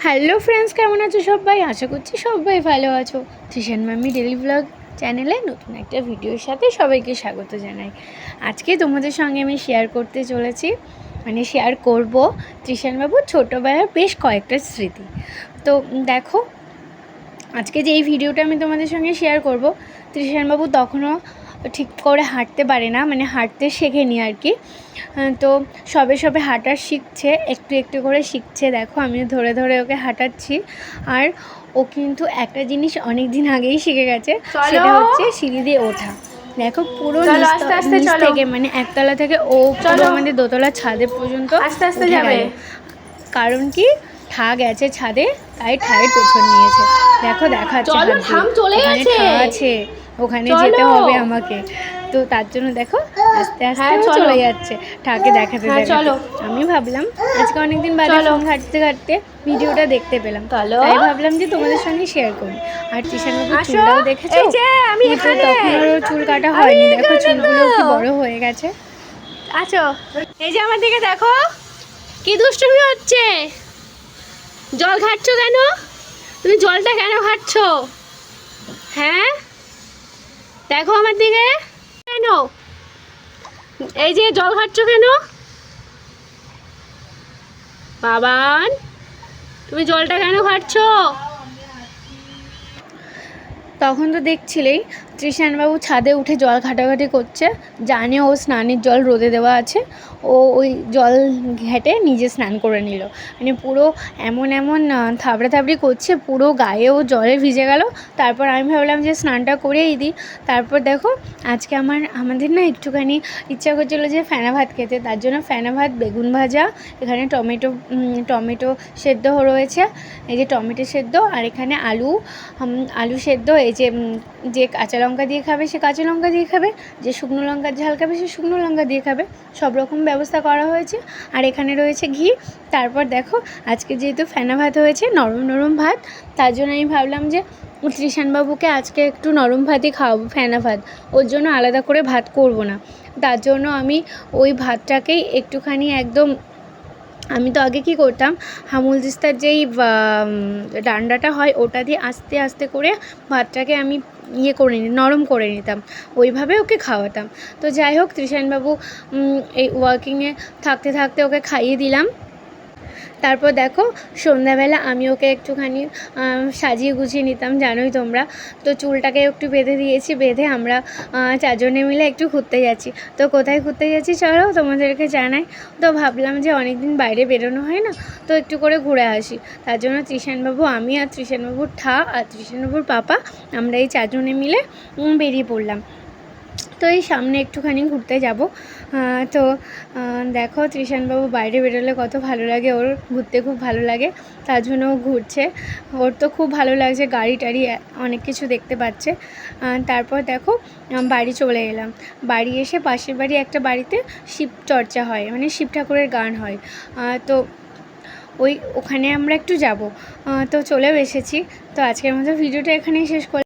Hello friends, কেমন আছো সবাই? আশা করছি সবাই ভালো আছো। তৃষান মাম্মি ডেলি ব্লগ চ্যানেলে নতুন একটা ভিডিওর সাথে সবাইকে স্বাগত জানাই। আজকে তোমাদের সঙ্গে আমি শেয়ার করতে চলেছি, শেয়ার করব তৃষানবাবুর ছোটোবেলার বেশ কয়েকটা স্মৃতি। তো দেখো, আজকে যে এই ভিডিওটা আমি তোমাদের সঙ্গে শেয়ার করব, তৃষানবাবু তখনও ঠিক করে হাঁটতে পারে না, হাঁটতে শেখেনি আর কি। তো সবে সবে হাঁটা শিখছে, একটু একটু করে শিখছে। দেখো, আমি ধরে ধরে ওকে হাঁটাচ্ছি। আর ও কিন্তু একটা জিনিস অনেক দিন আগেই শিখে গেছে, সেটা হচ্ছে সিঁড়ি দিয়ে ওঠা। দেখো, পুরো নিচ থেকে একতলা থেকে ও পুরো আমাদের দোতলা ছাদে পর্যন্ত আস্তে আস্তে যাবে। কারণ কি, ঠা গেছে ছাদে, তাই ঠায়ের পেছন নিয়েছে। দেখো দেখাচ্ছে, আছে, ওখানে যেতে হবে আমাকে। তো তার জন্য দেখো আস্তে আস্তে চলে যাচ্ছে ঠাকে দেখাতে দেখাতে। আমি ভাবলাম আজকে অনেকদিন বাদে ফোন ঘাঁটতে ঘাঁটতে ভিডিওটা দেখতে পেলাম, তাই ভাবলাম যে তোমাদের সঙ্গে শেয়ার করি। আর তৃষানবাবুর চুলটাও দেখেছো, তখন ওর চুল কাটা হয়নি, দেখো চুলগুলো কি বড় হয়ে গেছে। আছো, এই যে আমার দিকে দেখো, কি দুষ্টুমি হচ্ছে। জল ঘাটছো কেন? তুমি জলটা কেন ঘাটছো? হ্যাঁ, দেখো আমার দিকে কেন, এই যে জল ঘাটছো কেন? বাবান, তুমি জলটা কেন ঘাটছো? তখন তো দেখছিলেই তৃষানবাবু ছাদে উঠে জল ঘাটাঘাটি করছে, জানে ও স্নানের জল রোদে দেওয়া আছে। ও ওই জল ঘেঁটে নিজে স্নান করে নিল, পুরো এমন থাবড়া থাবড়ি করছে, পুরো গায়েও জলে ভিজে গেল। তারপর আমি ভাবলাম যে স্নানটা করেই দিই। তারপর দেখো, আজকে আমাদের না একটুখানি ইচ্ছা করছিলো যে ফেনা ভাত খেতে, তার জন্য ফেনা ভাত, বেগুন ভাজা, এখানে টমেটো সেদ্ধ রয়েছে, এই যে টমেটো সেদ্ধ, আর এখানে আলু সেদ্ধ, এই যে কাঁচা লঙ্কা দিয়ে খাবে সে কাঁচা লঙ্কা দিয়ে খাবে, যে শুকনো লঙ্কার ঝাল খাবে সে শুকনো লঙ্কা দিয়ে খাবে, সব রকম ব্যবস্থা করা হয়েছে। আর এখানে রয়েছে ঘি। তারপর দেখো, আজকে যেহেতু ফেনা ভাত হয়েছে, নরম নরম ভাত, তার জন্য আমি ভাবলাম যে তৃষানবাবুকে আজকে একটু নরম ভাতই খাওয়াবো, ফেনা ভাত, ওর জন্য আলাদা করে ভাত করব না। তার জন্য আমি ওই ভাতটাকেই একটুখানি একদম, আমি তো আগে কী করতাম, হামুল দিস্তার যেই ডান্ডাটা হয় ওটা দিয়ে আস্তে আস্তে করে ভাতটাকে আমি নরম করে নিতাম, ওইভাবে ওকে খাওয়াতাম। তো যাই হোক, তৃষানবাবু এই ওয়ার্কিংয়ে থাকতে থাকতে ওকে খাইয়ে দিলাম। তারপর দেখো, সন্ধ্যাবেলা আমি ওকে একটুখানি সাজিয়ে গুছিয়ে নিতাম, জানোই তোমরা। তো চুলটাকে একটু বেঁধে দিয়েছি, বেঁধে আমরা চারজনে মিলে একটু ঘুরতে যাচ্ছি। তো কোথায় ঘুরতে যাচ্ছি চলো তোমাদেরকে জানাই। তো ভাবলাম যে অনেক দিন বাইরে বেরোনো হয় না, তো একটু করে ঘুরে আসি। তার জন্য তৃষানবাবু, আমি আর তৃষানবাবুর ঠা আর তৃষানবাবুর পাপা, আমরা এই চারজনে মিলে বেরিয়ে পড়লাম। তো এই সামনে একটুখানি ঘুরতে যাব। তো দেখো, তৃষানবাবু বাইরে বেরোলে কত ভালো লাগে, ওর ঘুরতে খুব ভালো লাগে, তার জন্য ও ঘুরছে। ওর তো খুব ভালো লাগছে, গাড়ি টাড়ি অনেক কিছু দেখতে পাচ্ছে। তারপর দেখো, বাড়ি চলে এলাম। বাড়ি এসে পাশের বাড়ি একটা বাড়িতে শিব চর্চা হয়, শিব ঠাকুরের গান হয়। তো ওখানে আমরা একটু যাব। তো চলেও এসেছি। তো আজকের মতো ভিডিওটা এখানেই শেষ করলাম।